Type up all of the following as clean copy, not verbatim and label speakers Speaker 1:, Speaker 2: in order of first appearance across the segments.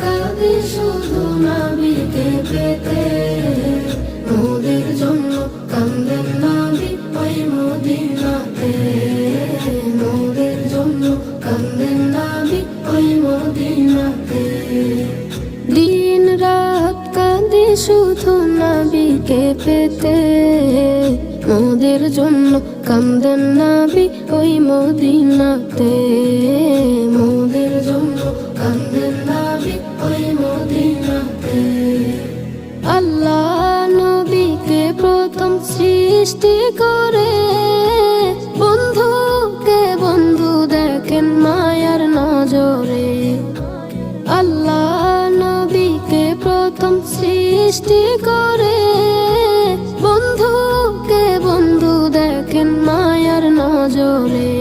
Speaker 1: কাঁদে শুধু নবীকে পেতে, মোদের জন্য কান্দেন নবী ওই মদিনাতে, মোদের জন্য কান্দেন নবী ওই মদিনাতে। দিন রাত কাঁদে শুধু নবীকে পেতে, মোদের জন্য কান্দেন নবী ওই মদিনাতে, মোদের জন্য কান্দেন নবী ওই মদিনাতে। আল্লাহ নবীকে প্রথম সৃষ্টি করে, বন্ধুকে বন্ধু দেখেন মায়ার নজরে। আল্লাহ নবীকে প্রথম সৃষ্টি করে, বন্ধুকে বন্ধু দেখেন মায়ার নজরে।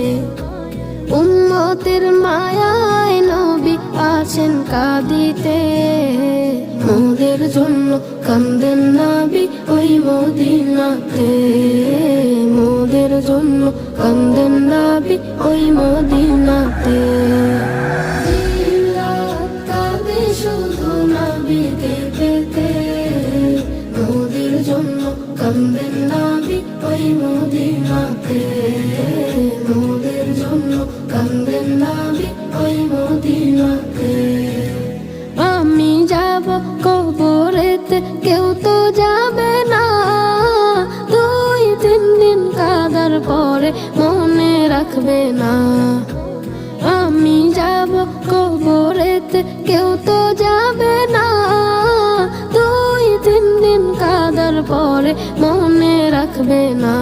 Speaker 1: উম্মতের মায়ায় নবী আছেন কাঁদিতে, মোদের জন্য কান্দেন নবী ওই মদিনাতে, মোদের জন্য কান্দেন নবী ওই মদিনাতে। কাঁদে শুধু নবীকে পেতে, মোদের জন্য কান্দেন নবী ওই মদিনাতে, মোদের জন্য কান্দেন নবী ওই মদিনাতে। আমি যাব কবরেতে, কেউ তো যাবে না, 2-3 দিন কাঁদার পরে মনে রাখবে না। আমি যাব কবরেতে, কেউ তো যাবে না, 2-3 দিন কাঁদার পরে মনে রাখবে না।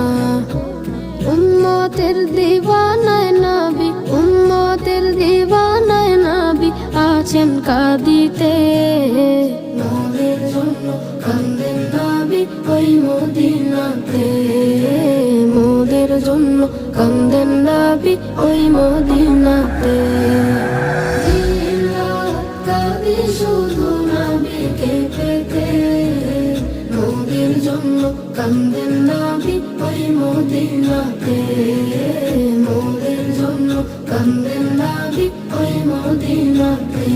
Speaker 1: উম্মতের দিওয়ানায় নবী, উম্মতের দিওয়ানায় নবী আছেন কাঁদিতে, মোদের জন্য কান্দেন নবী ওই মদিনাতে, মোদের জন্য কান্দেন নবী ওই মদিনাতে। কাঁদে শুধু নবীকে পেতে, মোদের জন্য কান্দেন নবী ওই মদিনাতে, মোদের জন্য কান্দেন নবী ওই মদিনাতে।